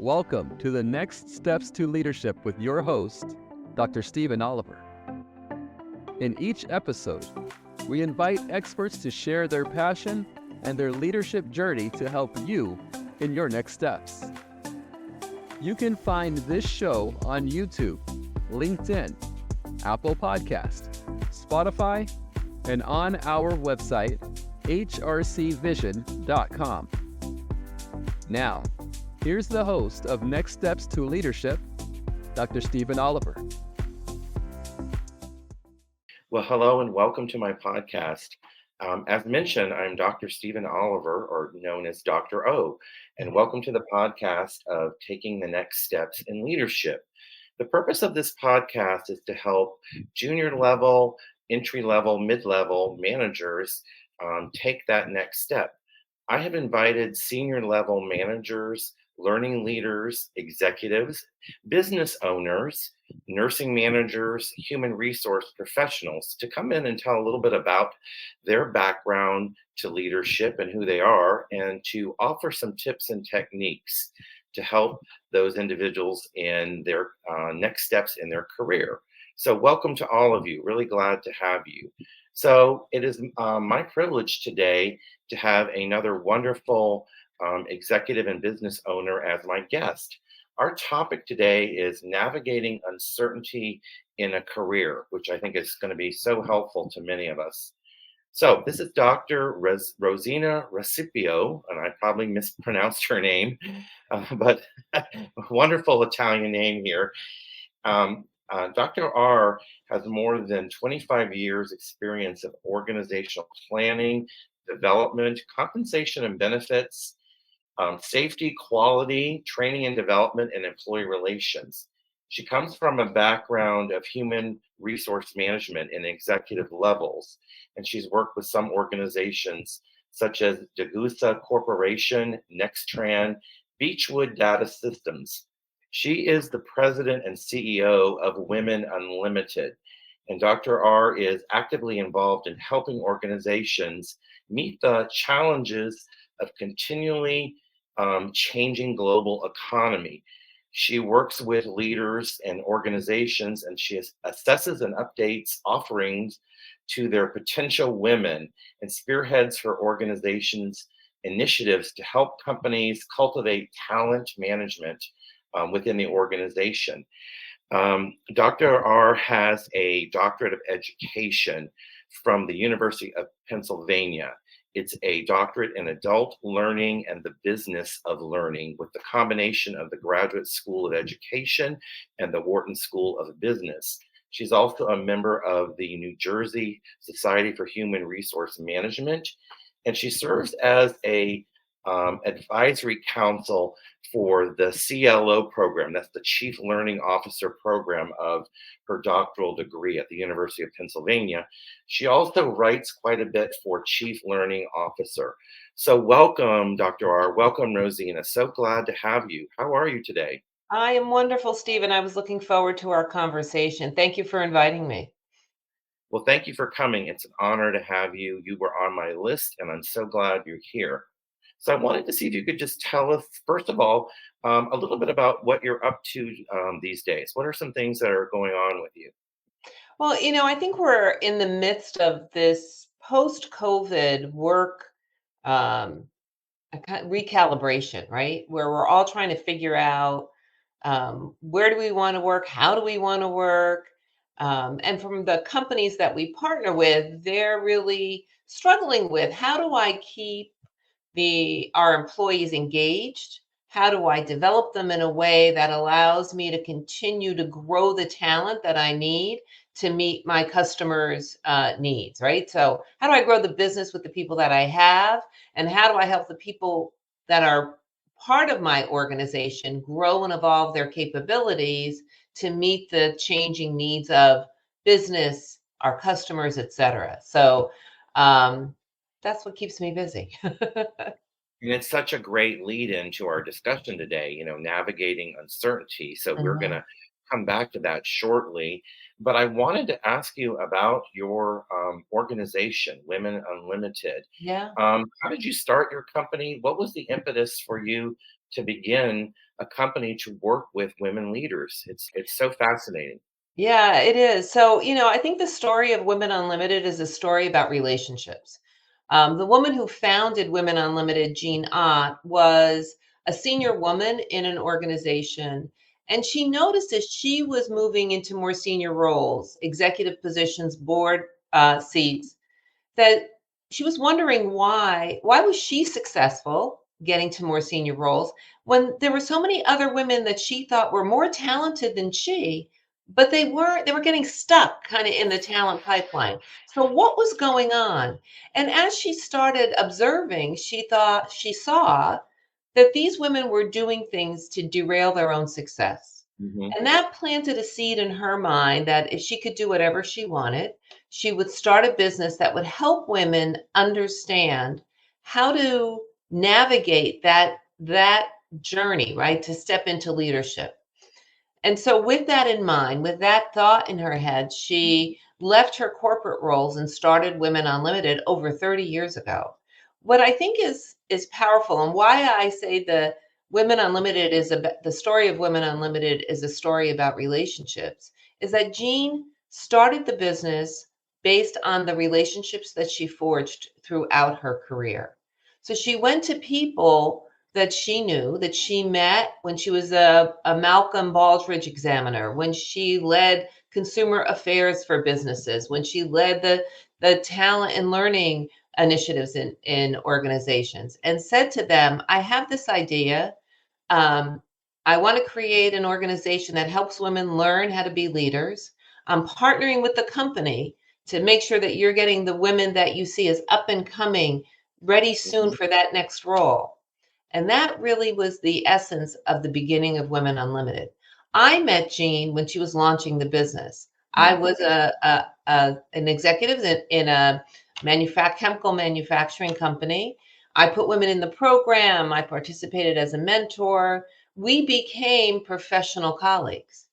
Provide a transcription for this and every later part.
Welcome to the Next Steps to Leadership with your host, Dr. Stephen Oliver. In each episode, we invite experts to share their passion and their leadership journey to help you in your next steps. You can find this show on YouTube, LinkedIn, Apple Podcast, Spotify, and on our website, hrcvision.com. Now, here's the host of Next Steps to Leadership, Dr. Stephen Oliver. Well, hello and welcome to my podcast. As mentioned, I'm Dr. Stephen Oliver, or known as Dr. O, and welcome to the podcast of Taking the Next Steps in Leadership. The purpose of this podcast is to help junior level, entry level, mid-level managers take that next step. I have invited senior level managers, learning leaders, executives, business owners, nursing managers, human resource professionals to come in and tell a little bit about their background to leadership and who they are, and to offer some tips and techniques to help those individuals in their next steps in their career. So welcome to all of you. Really glad to have you. So it is my privilege today to have another wonderful executive and business owner as my guest. Our topic today is navigating uncertainty in a career, which I think is going to be so helpful to many of us. So this is Dr. Rosina Racioppi, and I probably mispronounced her name, but wonderful Italian name here. Dr. R has more than 25 years experience of organizational planning, development, compensation and benefits, safety, quality, training and development, and employee relations. She comes from a background of human resource management in executive levels, and she's worked with some organizations such as Degussa Corporation, Nextran, Beechwood Data Systems. She is the president and CEO of Women Unlimited, and Dr. R is actively involved in helping organizations meet the challenges of continually changing global economy. She works with leaders and organizations, and she assesses and updates offerings to their potential women and spearheads for organizations' initiatives to help companies cultivate talent management within the organization. Dr. R has a doctorate of education from the University of Pennsylvania. It's a doctorate in adult learning and the business of learning, with the combination of the Graduate School of Education and the Wharton School of Business. She's also a member of the New Jersey Society for Human Resource Management, and she serves as a advisory council for the CLO program. That's the Chief Learning Officer program of her doctoral degree at the University of Pennsylvania. She also writes quite a bit for Chief Learning Officer. So welcome, Dr. R. Welcome, Rosina. So glad to have you. How are you today? I am wonderful, Stephen. I was looking forward to our conversation. Thank you for inviting me. Well, thank you for coming. It's an honor to have you. You were on my list, and I'm so glad you're here. So I wanted to see if you could just tell us, first of all, a little bit about what you're up to these days. What are some things that are going on with you? Well, I think we're in the midst of this post-COVID work um, recalibration, right? Where we're all trying to figure out where do we want to work? How do we want to work? And from the companies that we partner with, they're really struggling with how do I keep our employees engaged? How do I develop them in a way that allows me to continue to grow the talent that I need to meet my customers' needs, right? So, how do I grow the business with the people that I have? And how do I help the people that are part of my organization grow and evolve their capabilities to meet the changing needs of business, our customers, et cetera? So, that's what keeps me busy. And it's such a great lead into our discussion today, navigating uncertainty. So we're going Mhm. to come back to that shortly. But I wanted to ask you about your organization, Women Unlimited. Yeah. How did you start your company? What was the impetus for you to begin a company to work with women leaders. It's so fascinating. Yeah, it is. So, I think the story of Women Unlimited is a story about relationships. The woman who founded Women Unlimited, Jean Ott, was a senior woman in an organization. And she noticed as she was moving into more senior roles, executive positions, board seats, that she was wondering why was she successful getting to more senior roles when there were so many other women that she thought were more talented than she, but they were getting stuck kind of in the talent pipeline. So what was going on? And as she started observing, she saw that these women were doing things to derail their own success. Hmm. And that planted a seed in her mind that if she could do whatever she wanted, she would start a business that would help women understand how to navigate that journey, right? To step into leadership. And so, with that in mind, with that thought in her head, she left her corporate roles and started Women Unlimited over 30 years ago. What I think is powerful, and why I say the story of Women Unlimited is a story about relationships, is that Jean started the business based on the relationships that she forged throughout her career. So she went to people that she knew, that she met when she was a Malcolm Baldrige examiner, when she led consumer affairs for businesses, when she led the talent and learning initiatives in organizations, and said to them, I have this idea. um, I want to create an organization that helps women learn how to be leaders. I'm partnering with the company to make sure that you're getting the women that you see as up and coming, ready soon Hmm. for that next role. And that really was the essence of the beginning of Women Unlimited. I met Jean when she was launching the business. I was an executive in a chemical manufacturing company. I put women in the program. I participated as a mentor. We became professional colleagues.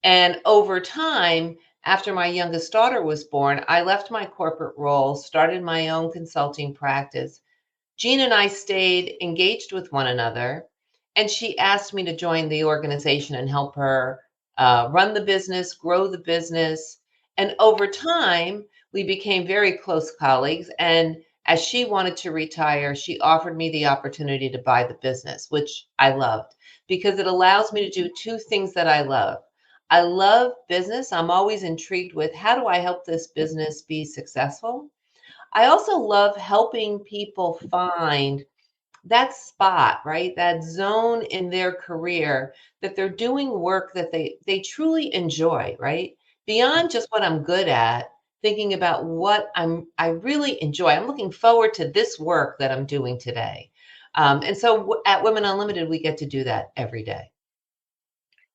And over time, after my youngest daughter was born, I left my corporate role, started my own consulting practice. Jean and I stayed engaged with one another, and she asked me to join the organization and help her run the business, grow the business. And over time, we became very close colleagues. And as she wanted to retire, she offered me the opportunity to buy the business, which I loved because it allows me to do two things that I love. I love business. I'm always intrigued with how do I help this business be successful? I also love helping people find that spot, right? That zone in their career that they're doing work that they truly enjoy, right? Beyond just what I'm good at, thinking about what I really enjoy. I'm looking forward to this work that I'm doing today. And so at Women Unlimited, we get to do that every day.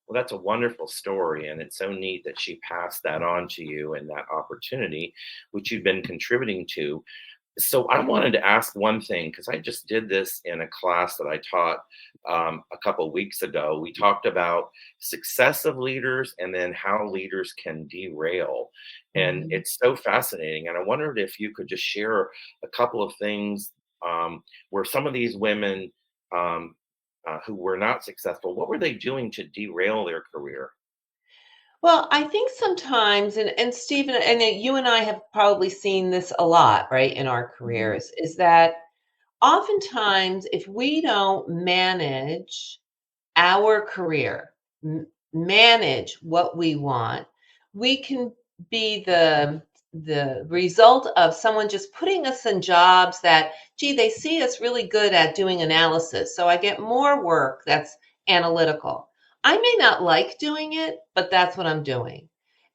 Well, that's a wonderful story, and it's so neat that she passed that on to you and that opportunity, which you've been contributing to. So I wanted to ask one thing because I just did this in a class that I taught a couple weeks ago. We talked about success of leaders and then how leaders can derail, and Mhm. it's so fascinating. And I wondered if you could just share a couple of things where some of these women um, who were not successful, what were they doing to derail their career? Well, I think sometimes, and Stephen, and you and I have probably seen this a lot, right, in our Hmm. careers, is that oftentimes if we don't manage our career, manage what we want, we can be the result of someone just putting us in jobs that, gee, they see us really good at doing analysis. So I get more work that's analytical. I may not like doing it, but that's what I'm doing.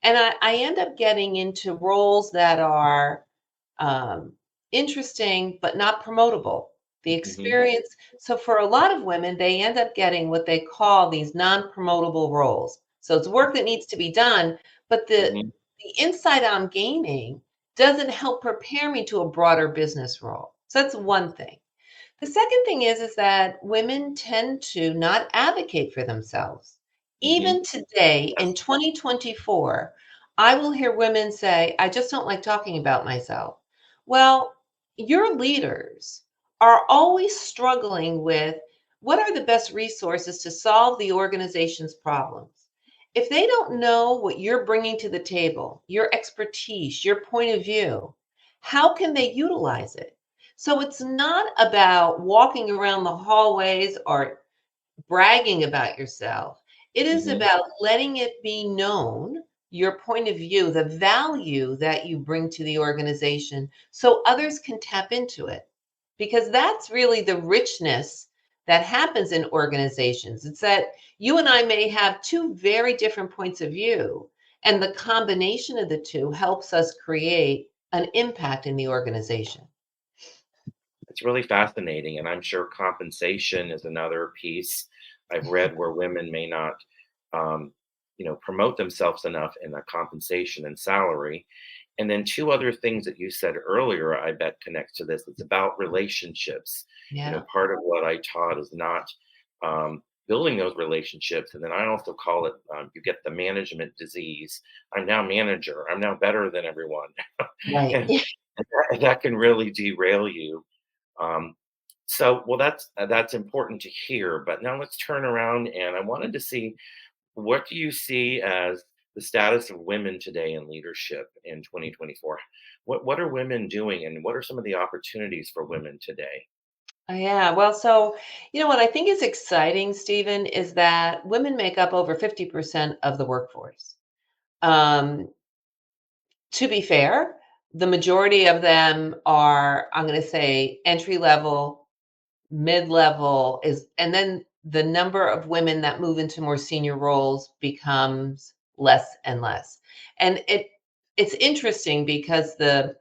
And I end up getting into roles that are um, interesting, but not promotable. The Hmm. experience. So for a lot of women, they end up getting what they call these non-promotable roles. So it's work that needs to be done, but Hmm. the insight I'm gaining doesn't help prepare me to a broader business role. So that's one thing. The second thing is that women tend to not advocate for themselves. Hmm. Even today in 2024, I will hear women say, I just don't like talking about myself. Well, your leaders are always struggling with, What are the best resources to solve the organization's problems? If they don't know what you're bringing to the table, your expertise, your point of view, how can they utilize it? So it's not about walking around the hallways or bragging about yourself. It is Hmm. about letting it be known your point of view, the value that you bring to the organization so others can tap into it. Because that's really the richness that happens in organizations. It's that you and I may have two very different points of view, and the combination of the two helps us create an impact in the organization. It's really fascinating, and I'm sure compensation is another piece. I've read where women may not, um, promote themselves enough in the compensation and salary. And then two other things that you said earlier, I bet connects to this. It's about relationships. Yeah. Part of what I taught is not building those relationships. And then I also call it, you get the management disease. I'm now manager. I'm now better than everyone. Right. and, and that can really derail you. um, well, that's important to hear. But now let's turn around, and I wanted to see, what do you see as the status of women today in leadership in 2024? What are women doing, and what are some of the opportunities for women today? Yeah, well, so what I think is exciting, Stephen, is that women make up over 50% of the workforce. Um, to be fair, the majority of them are, I'm going to say, entry level, mid-level is, and then the number of women that move into more senior roles becomes less and less. And it's interesting because the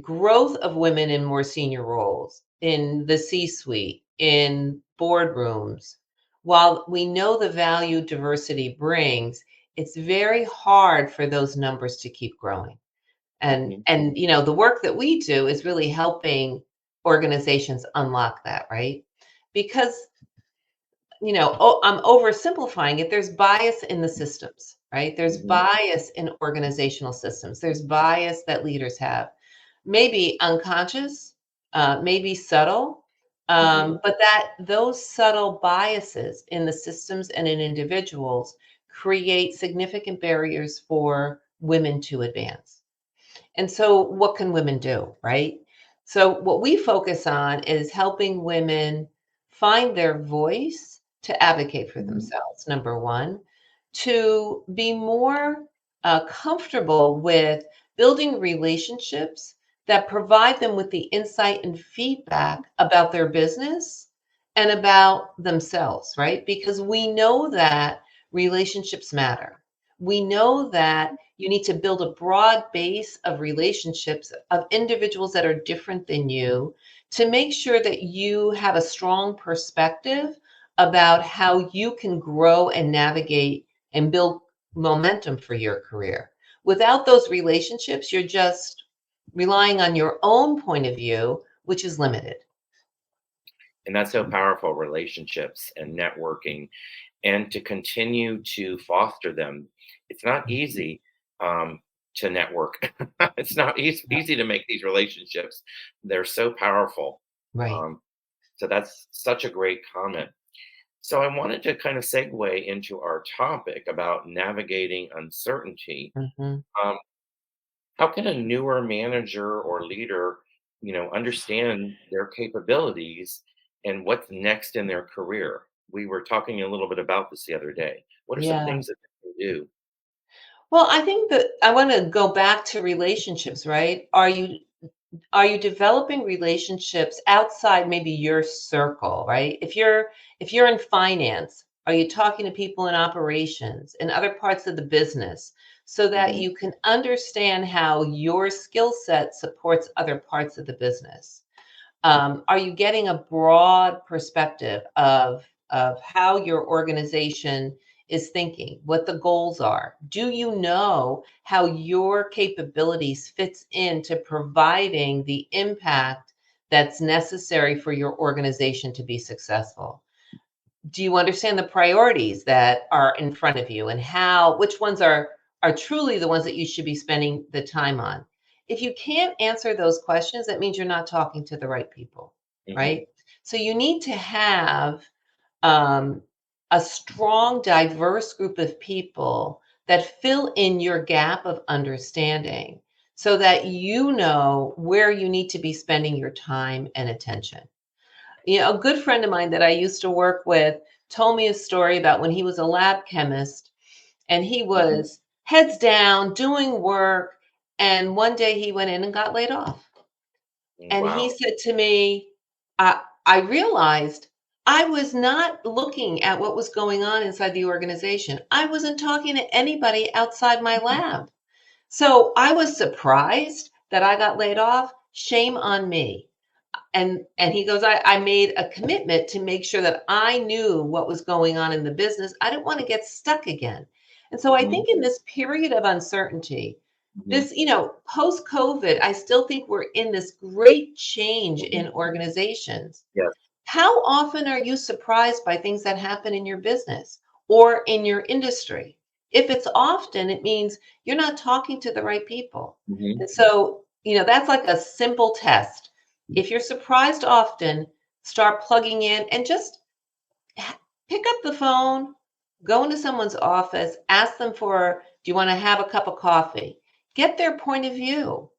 growth of women in more senior roles in the C-suite, in boardrooms, while we know the value diversity brings, it's very hard for those numbers to keep growing. And Hmm. and the work that we do is really helping organizations unlock that, right? Because I'm oversimplifying it. There's bias in the systems, right? There's Hmm. bias in organizational systems. There's bias that leaders have, maybe unconscious, maybe subtle, Hmm. but that those subtle biases in the systems and in individuals create significant barriers for women to advance. And so, what can women do, right? So, what we focus on is helping women find their voice to advocate for Hmm. themselves, number one, to be more comfortable with building relationships that provide them with the insight and feedback about their business and about themselves, right? Because we know that relationships matter. We know that you need to build a broad base of relationships of individuals that are different than you to make sure that you have a strong perspective about how you can grow and navigate and build momentum for your career. Without those relationships, you're just relying on your own point of view, which is limited. And that's so powerful, relationships and networking, and to continue to foster them. It's not easy, to network. It's not easy to make these relationships. They're so powerful. Right. Um, so that's such a great comment. So I wanted to kind of segue into our topic about navigating uncertainty. Hmm. Um, how can a newer manager or leader, understand their capabilities and what's next in their career? We were talking a little bit about this the other day. What are some Yeah. things that they can do? Well, I think that I want to go back to relationships, right? Are you developing relationships outside maybe your circle, right? If you're in finance, are you talking to people in operations and other parts of the business so that Hmm. you can understand how your skill set supports other parts of the business? Are you getting a broad perspective of how your organization is thinking, what the goals are? Do you know how your capabilities fits into providing the impact that's necessary for your organization to be successful? Do you understand the priorities that are in front of you and which ones are truly the ones that you should be spending the time on? If you can't answer those questions, that means you're not talking to the right people, Hmm. right? So you need to have um, a strong, diverse group of people that fill in your gap of understanding so that you know where you need to be spending your time and attention. A good friend of mine that I used to work with told me a story about when he was a lab chemist and he Mhm. was heads down doing work. And one day he went in and got laid off. And he Wow. said to me, I realized I was not looking at what was going on inside the organization. I wasn't talking to anybody outside my Mhm. lab. So I was surprised that I got laid off. Shame on me. And he goes, I made a commitment to make sure that I knew what was going on in the business. I didn't want to get stuck again. And so I Mhm. think in this period of uncertainty, Mhm. this, post COVID, I still think we're in this great change Mhm. in organizations. Yes. How often are you surprised by things that happen in your business or in your industry? If it's often, it means you're not talking to the right people. Mhm. And so, that's like a simple test. If you're surprised often, start plugging in and just pick up the phone, go into someone's office, ask them do you want to have a cup of coffee? Get their point of view.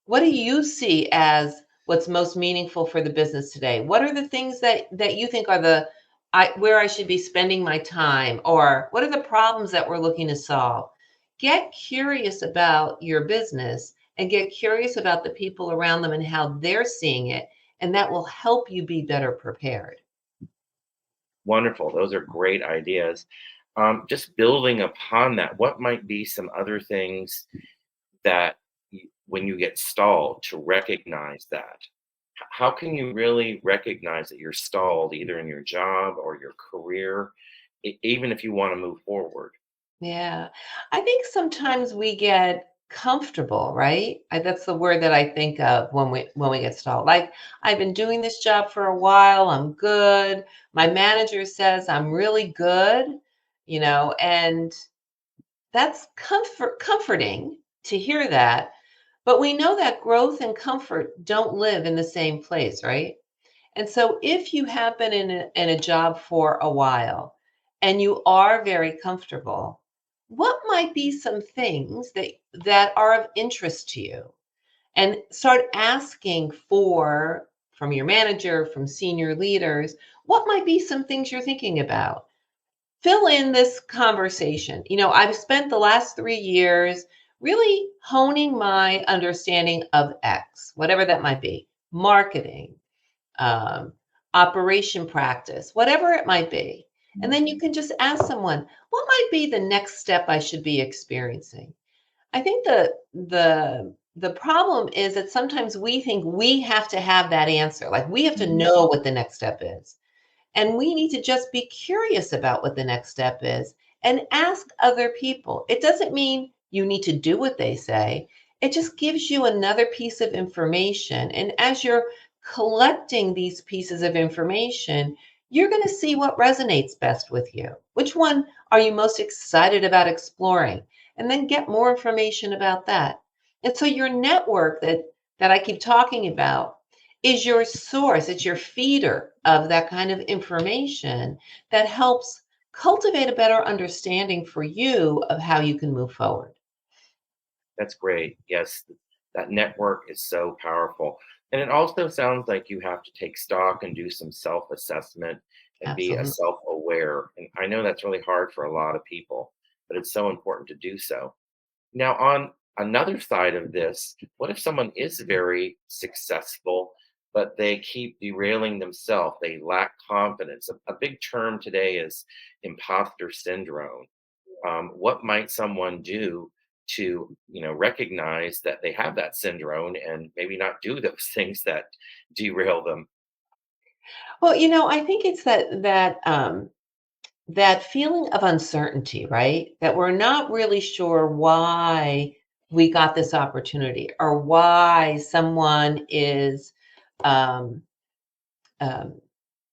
What do you see as what's most meaningful for the business today? What are the things that you think are where I should be spending my time, or what are the problems that we're looking to solve? Get curious about your business and get curious about the people around them and how they're seeing it, and that will help you be better prepared. Wonderful. Those are great ideas. Just building upon that, what might be some other things that when you get stalled to recognize that? How can you really recognize that you're stalled either in your job or your career, even if you want to move forward? Yeah. I think sometimes we get comfortable, right? That's the word that I think of when we get stalled. Like, I've been doing this job for a while, I'm good. My manager says I'm really good, and that's comforting to hear that. But we know that growth and comfort don't live in the same place, right? And so if you have been in a job for a while and you are very comfortable, what might be some things that are of interest to you? And start asking from your manager, from senior leaders, what might be some things you're thinking about? Fill in this conversation. I've spent the last 3 years really honing my understanding of X, whatever that might be, marketing, um, operation practice, whatever it might be. And Mhm. then you can just ask someone, what might be the next step I should be experiencing? I think the problem is that sometimes we think we have to have that answer. Like we have to Mhm. know what the next step is. And we need to just be curious about what the next step is and ask other people. It doesn't mean you need to do what they say, it just gives you another piece of information. And as you're collecting these pieces of information, you're going to see what resonates best with you. Which one are you most excited about exploring? And then get more information about that. And so your network that I keep talking about is your source, it's your feeder of that kind of information that helps cultivate a better understanding for you of how you can move forward. That's great. Yes, that network is so powerful. And it also sounds like you have to take stock and do some self assessment and be a Absolutely. self aware. And I know that's really hard for a lot of people, but it's so important to do so. Now, on another side of this, what if someone is very successful, but they keep derailing themselves? They lack confidence. A big term today is imposter syndrome. What might someone do to recognize that they have that syndrome and maybe not do those things that derail them? Well, I think it's that feeling of uncertainty, right? That we're not really sure why we got this opportunity or why someone is um, um,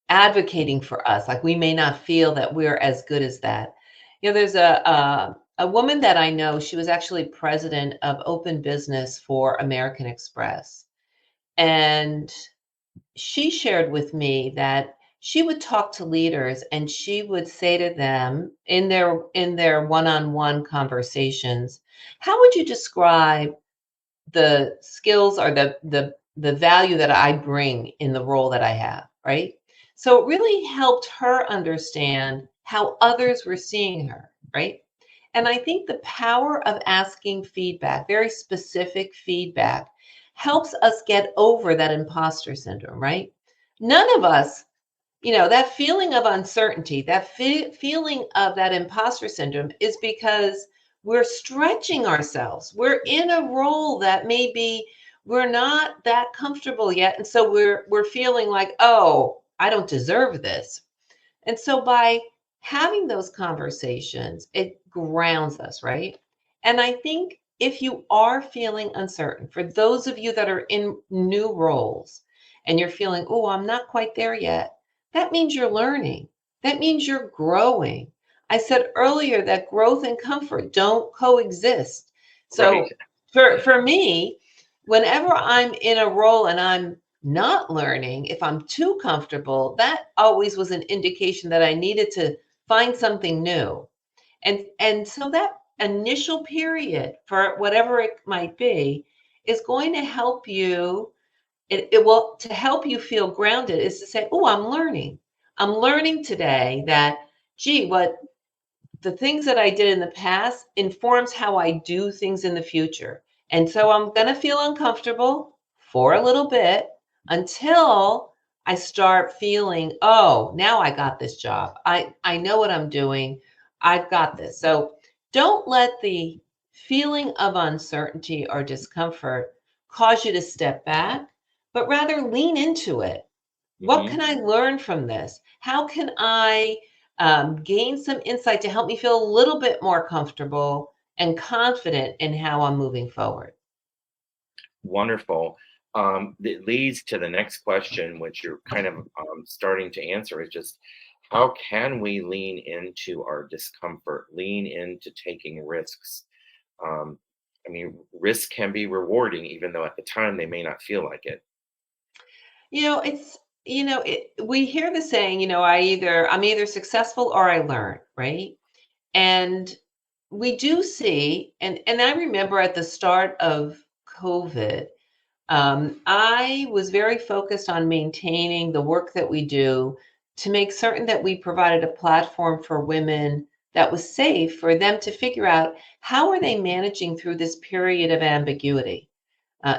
advocating for us. Like we may not feel that we're as good as that. There's a woman that I know. She was actually president of open business for American Express, and she shared with me that she would talk to leaders and she would say to them in their one-on-one conversations, how would you describe the skills or the value that I bring in the role that I have, right? So it really helped her understand how others were seeing her, right? And I think the power of asking feedback, very specific feedback, helps us get over that imposter syndrome, right? None of us, that feeling of uncertainty, that feeling of that imposter syndrome is because we're stretching ourselves. We're in a role that maybe we're not that comfortable yet. And so we're feeling like, oh, I don't deserve this. And so by having those conversations, it grounds us, right? And I think if you are feeling uncertain, for those of you that are in new roles and you're feeling, oh, I'm not quite there yet, that means you're learning. That means you're growing. I said earlier that growth and comfort don't coexist. Right. So for me, whenever I'm in a role and I'm not learning, if I'm too comfortable, that always was an indication that I needed to find something new. And so that initial period for whatever it might be is going to help you. It will to help you feel grounded is to say, oh, I'm learning. I'm learning today that, gee, what the things that I did in the past informs how I do things in the future. And so I'm going to feel uncomfortable for a little bit until I start feeling, oh, now I got this job. I know what I'm doing. I've got this. So don't let the feeling of uncertainty or discomfort cause you to step back, but rather lean into it. What Hmm. can I learn from this? How can I gain some insight to help me feel a little bit more comfortable and confident in how I'm moving forward? Wonderful. It leads to the next question, which you're kind of starting to answer, is just how can we lean into our discomfort, lean into taking risks? Um, I mean, risk can be rewarding, even though at the time they may not feel like it. It's we hear the saying, I'm either successful or I learn, right? And we do see, and I remember at the start of COVID, I was very focused on maintaining the work that we do to make certain that we provided a platform for women that was safe for them to figure out how are they managing through this period of ambiguity.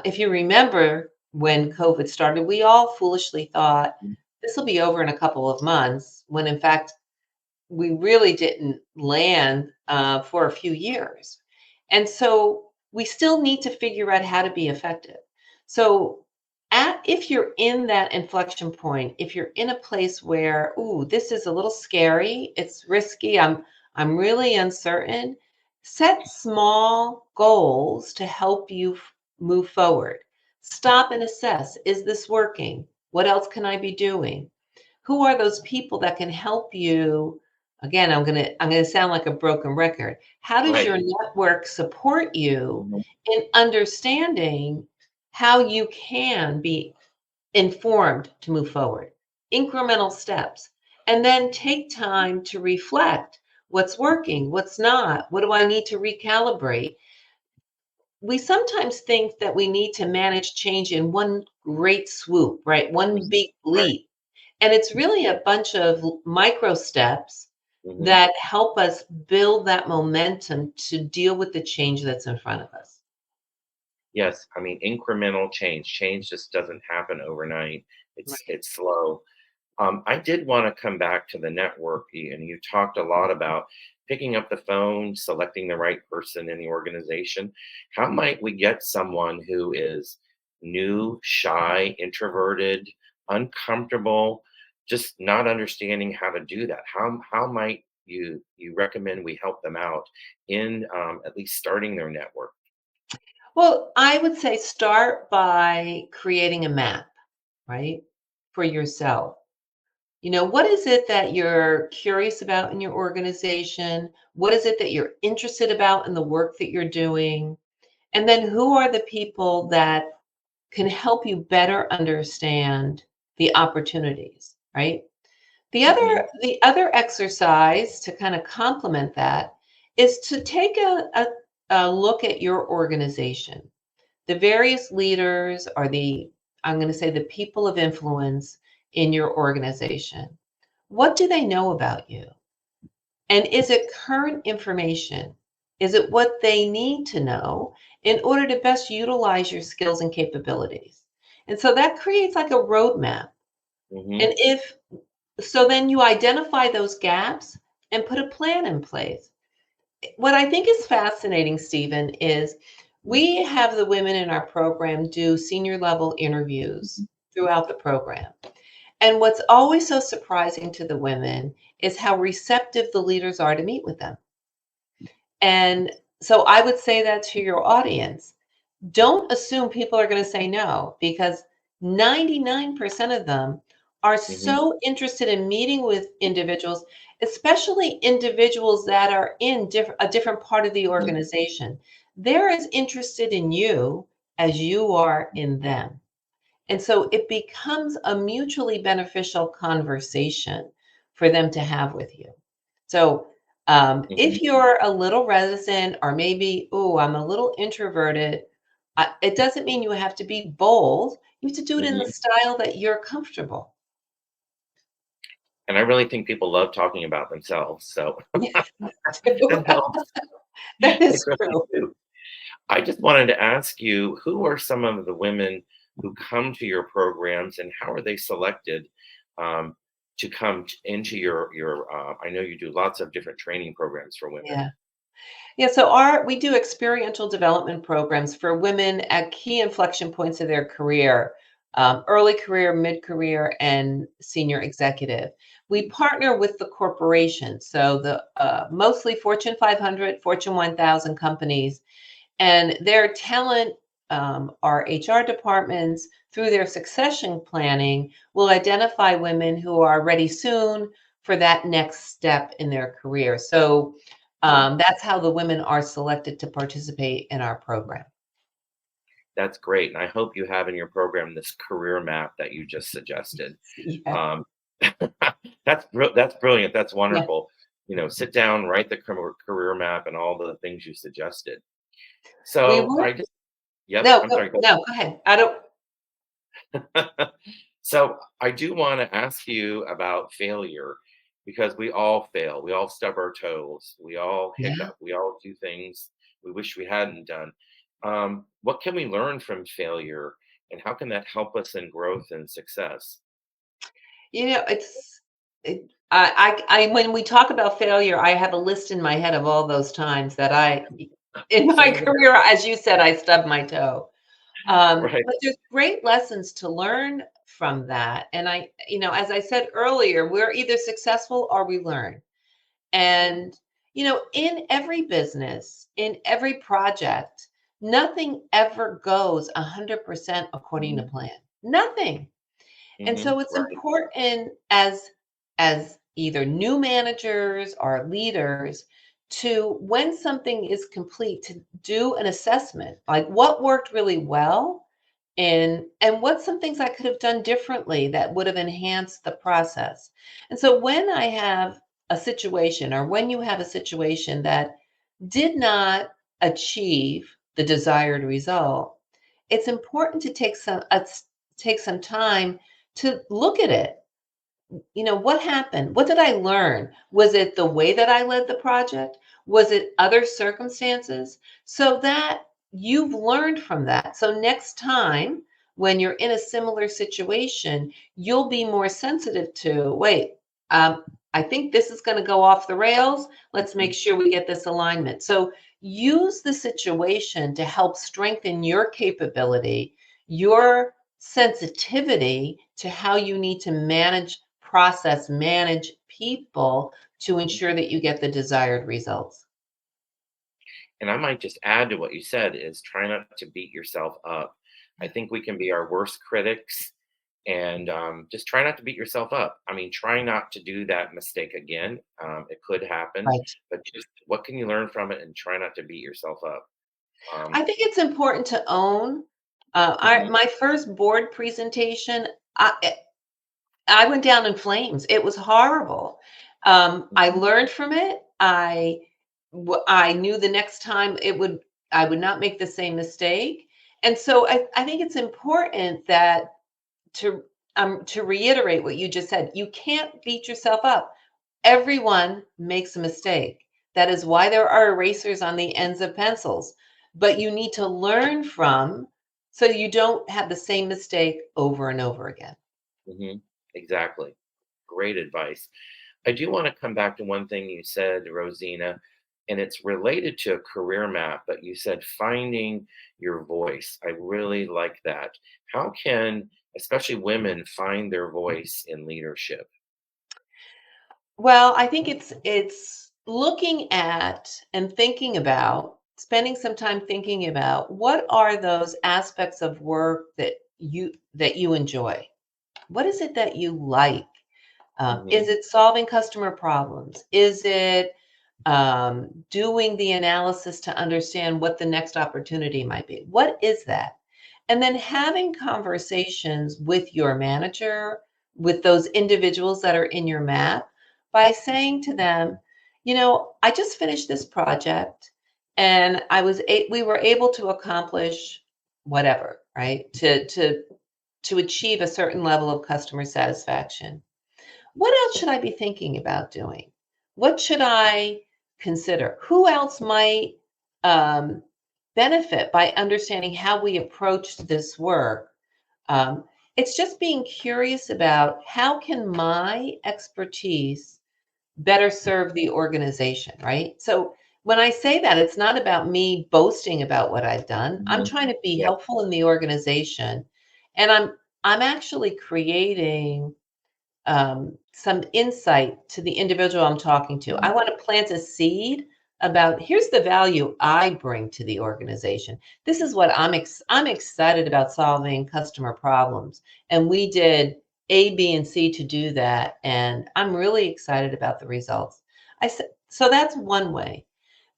If you remember when COVID started, we all foolishly thought this will be over in a couple of months, when in fact we really didn't land for a few years. And so we still need to figure out how to be effective. So if you're in that inflection point, if you're in a place where, ooh, this is a little scary, it's risky, I'm really uncertain, set small goals to help you move forward. Stop and assess, is this working? What else can I be doing? Who are those people that can help you? Again, I'm gonna sound like a broken record. How does Right. your network support you Mhm. in understanding how you can be informed to move forward? Incremental steps. And then take time to reflect. What's working? What's not? What do I need to recalibrate? We sometimes think that we need to manage change in one great swoop, right? One big Right. leap. And it's really a bunch of micro steps Hmm. that help us build that momentum to deal with the change that's in front of us. Yes, I mean incremental change. Change just doesn't happen overnight. Right. It's slow. I did want to come back to the network, and you talked a lot about picking up the phone, selecting the right person in the organization. How might we get someone who is new, shy, introverted, uncomfortable, just not understanding how to do that? How might you recommend we help them out in at least starting their network? Well, I would say start by creating a map, right? For yourself. What is it that you're curious about in your organization? What is it that you're interested about in the work that you're doing? And then who are the people that can help you better understand the opportunities, right? The Hmm. other the other exercise to kind of complement that is to take a look at your organization. The various leaders are I'm going to say, the people of influence in your organization. What do they know about you? And is it current information? Is it what they need to know in order to best utilize your skills and capabilities? And so that creates like a roadmap. Hmm. And if so, then you identify those gaps and put a plan in place. What I think is fascinating, Stephen, is we have the women in our program do senior level interviews throughout the program. And what's always so surprising to the women is how receptive the leaders are to meet with them. And so I would say that to your audience. Don't assume people are going to say no, because 99% of them are Hmm. so interested in meeting with individuals, especially individuals that are in a different part of the organization. They're as interested in you as you are in them. And so it becomes a mutually beneficial conversation for them to have with you. So Hmm. if you're a little reticent, or maybe, oh, I'm a little introverted, it doesn't mean you have to be bold. You have to do it in the Hmm. style that you're comfortable. And I really think people love talking about themselves. So Yeah, that helps. that They is really true. do. I just wanted to ask you, who are some of the women who come to your programs, and how are they selected um, to come into your? I know you do lots of different training programs for women. Yeah. Yeah, so we do experiential development programs for women at key inflection points of their career, early career, mid-career, and senior executive. We partner with the corporation, so the mostly Fortune 500, Fortune 1000 companies, and their talent, our HR departments, through their succession planning, will identify women who are ready soon for that next step in their career. So that's how the women are selected to participate in our program. That's great, and I hope you have in your program this career map that you just suggested. Yeah, Um, that's brilliant. That's yeah. wonderful. Sit down, write the career map, and all the things you suggested. We So work. I just, yep. No, I'm sorry. no, go ahead. I don't. So I do want to ask you about failure, because we all fail. We all stub our toes. We all Yeah. hiccup. We all do things we wish we hadn't done. What can we learn from failure, and how can that help us in growth and success? It's when we talk about failure, I have a list in my head of all those times that in my Same here. career, as you said, I stubbed my toe. Right. But there's great lessons to learn from that. And as I said earlier, we're either successful or we learn. Hmm. And, in every business, in every project, nothing ever goes 100% according to plan. Nothing. And Hmm. so it's Right. important as either new managers or leaders, to, when something is complete, to do an assessment, like what worked really well, and what's some things I could have done differently that would have enhanced the process. And so when I have a situation, or when you have a situation that did not achieve the desired result, it's important to take some time to look at it. What happened? What did I learn? Was it the way that I led the project? Was it other circumstances? So that you've learned from that. So next time when you're in a similar situation, you'll be more sensitive to, wait, um, I think this is going to go off the rails. Let's make Mhm. sure we get this alignment. So use the situation to help strengthen your capability, your sensitivity to how you need to manage people, to ensure that you get the desired results. And I might just add to what you said, is try not to beat yourself up. I think we can be our worst critics, and just try not to beat yourself up. I mean, try not to do that mistake again. It could happen, Right. but just what can you learn from it, and try not to beat yourself up. Um, I think it's important to own Mhm. My first board presentation, I went down in flames. It was horrible. I Mhm. learned from it. I knew the next time I would not make the same mistake. And so I think it's important that to reiterate what you just said, you can't beat yourself up. Everyone makes a mistake. That is why there are erasers on the ends of pencils. But you need to learn from so you don't have the same mistake over and over again. Mhm. Exactly. Great advice. I do want to come back to one thing you said, Rosina, and it's related to a career map, but you said finding your voice. I really like that. How can, especially women, find their voice in leadership? Well, I think it's looking at and thinking about, spending some time thinking about what are those aspects of work that you enjoy. What is it that you like? Is Hmm. it solving customer problems? Is it doing the analysis to understand what the next opportunity might be? What is that? And then having conversations with your manager, with those individuals that are in your map, by saying to them, I just finished this project and we were able to accomplish whatever, right? To achieve a certain level of customer satisfaction. What else should I be thinking about doing? What should I consider? Who else might um, benefit by understanding how we approached this work? Um, it's just being curious about how can my expertise better serve the organization, right? So when I say that, it's not about me boasting about what I've done. I'm Hmm. trying to be Yeah. helpful in the organization, and I'm actually creating some insight to the individual I'm talking to. I Mhm. want to plant a seed about here's the value I bring to the organization. This is what I'm excited about solving customer problems, and we did A, B, and C to do that, and I'm really excited about the results. I said so that's one way.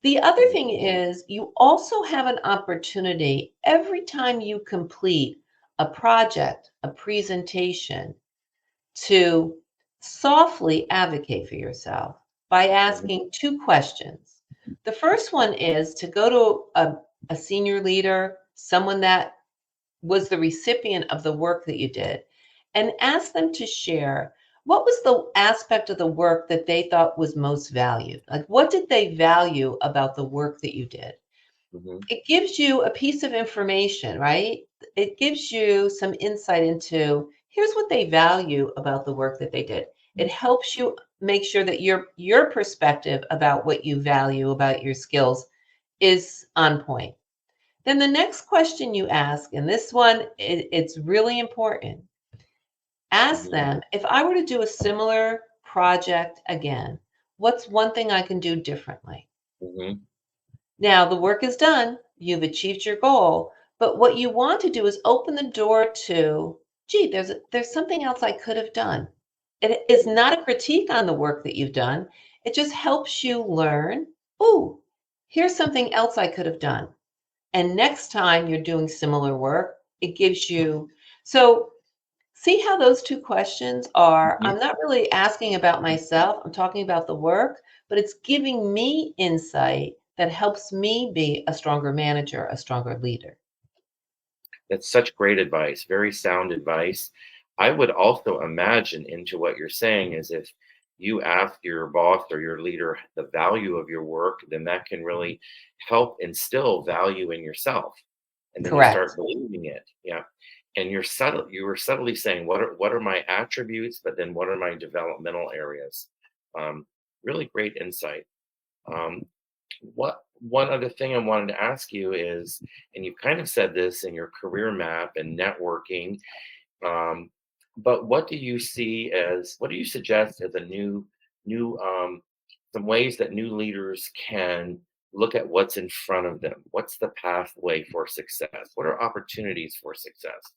The other Mhm. thing is you also have an opportunity every time you complete a project, a presentation, to softly advocate for yourself by Mhm. asking two questions. The first one is to go to a senior leader, someone that was the recipient of the work that you did, and ask them to share what was the aspect of the work that they thought was most valued. Like, what did they value about the work that you did? Mhm. It gives you a piece of information, right? It gives you some insight into here's what they value about the work that they did. It helps you make sure that your perspective about what you value about your skills is on point. Then the next question you ask, and this one it's really important. Ask Mhm. them, if I were to do a similar project again, what's one thing I can do differently? Mhm. Now, the work is done, you've achieved your goal, but what you want to do is open the door to, gee, there's something else I could have done. It is not a critique on the work that you've done. It just helps you learn, oh, here's something else I could have done. And next time you're doing similar work, it gives you so see how those two questions are Mhm. I'm not really asking about myself, I'm talking about the work, but it's giving me insight that helps me be a stronger manager, a stronger leader. That's such great advice, very sound advice. I would also imagine into what you're saying is if you ask your boss or your leader the value of your work, then that can really help instill value in yourself. And then you Correct. start believing it. Yeah. And you were subtly saying what are my attributes, but then what are my developmental areas? Um, Really great insight. Um, what one other thing I wanted to ask you is, and you kind of said this in your career map and networking, um, but what do you suggest as a new some ways that new leaders can look at what's in front of them? What's the pathway for success? What are opportunities for success?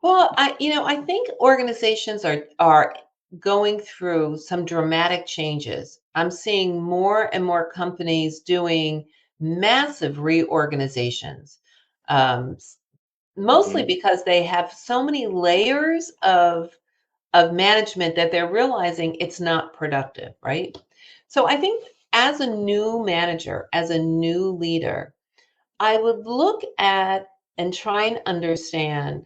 Well, I think organizations are going through some dramatic changes. I'm seeing more and more companies doing massive reorganizations. mostly Mhm. because they have so many layers of management that they're realizing it's not productive, right? So I think as a new manager, as a new leader, I would look at and try and understand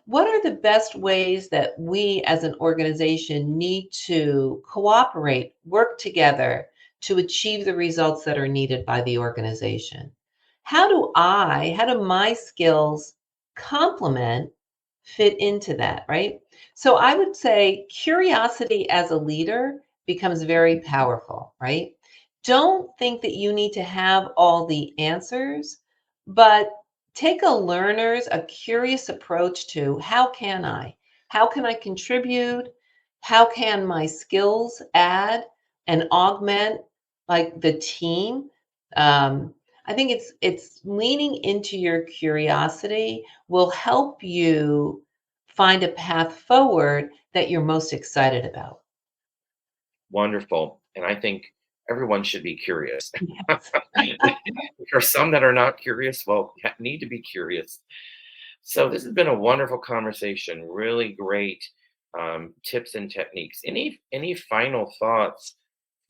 what are the best ways that we as an organization need to cooperate, work together to achieve the results that are needed by the organization? How do my skills complement, fit into that, right? So I would say curiosity as a leader becomes very powerful, right? Don't think that you need to have all the answers, but take a curious approach to how can I? How can I contribute? How can my skills add and augment like the team? Um, I think it's leaning into your curiosity will help you find a path forward that you're most excited about. Wonderful. And I think everyone should be curious. Yes. There are some that are not curious. Well, need to be curious. So this has been a wonderful conversation. Really great tips and techniques. Any final thoughts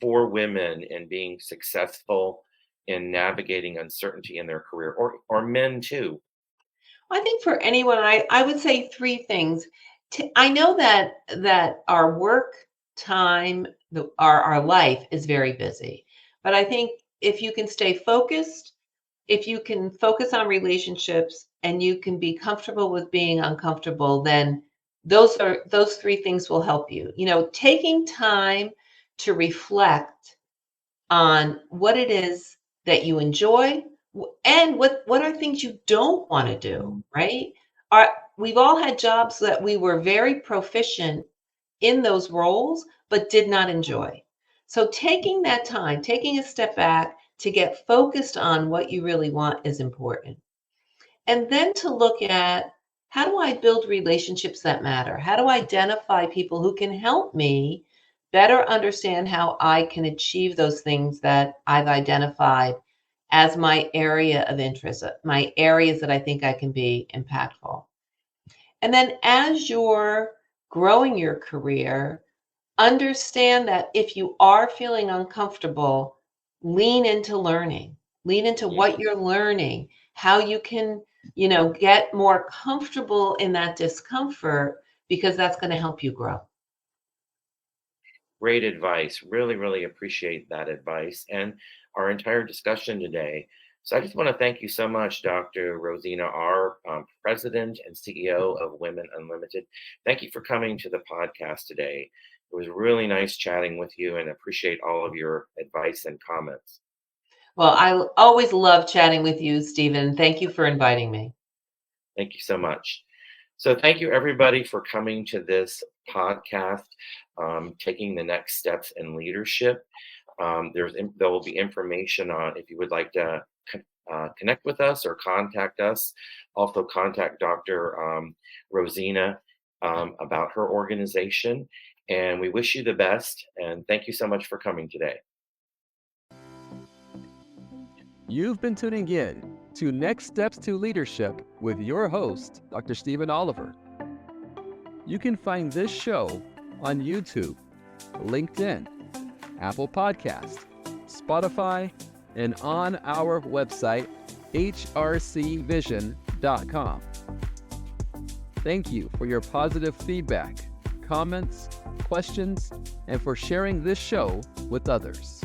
for women in being successful in navigating uncertainty in their career, or men too? I think for anyone, I would say three things. I know that our work time, our life is very busy, but I think if you can stay focused, if you can focus on relationships, and you can be comfortable with being uncomfortable, then those three things will help you. You know, taking time to reflect on what it is that you enjoy and what are things you don't want to do, right? Are We've all had jobs that we were very proficient in those roles but did not enjoy. So taking that time, taking a step back to get focused on what you really want is important. And then to look at, how do I build relationships that matter? How do I identify people who can help me better understand how I can achieve those things that I've identified as my area of interest, my areas that I think I can be impactful? And then as you're growing your career, understand that if you are feeling uncomfortable, lean into learning. Lean into Yeah, what you're learning, how you can, get more comfortable in that discomfort because that's going to help you grow. great advice. Really, really appreciate that advice and our entire discussion today. So I just want to thank you so much, Dr. Rosina R., President and CEO of Women Unlimited. Thank you for coming to the podcast today. It was really nice chatting with you and appreciate all of your advice and comments. Well, I always love chatting with you, Stephen. Thank you for inviting me. Thank you so much. So thank you everybody for coming to this podcast, taking the next steps in leadership. There will be information on if you would like to connect with us or contact us. Also contact Dr. Rosina about her organization. And we wish you the best. And thank you so much for coming today. You've been tuning in to Next Steps to Leadership with your host, Dr. Stephen Oliver. You can find this show on YouTube, LinkedIn, Apple Podcast, Spotify, and on our website, hrcvision.com. Thank you for your positive feedback, comments, questions, and for sharing this show with others.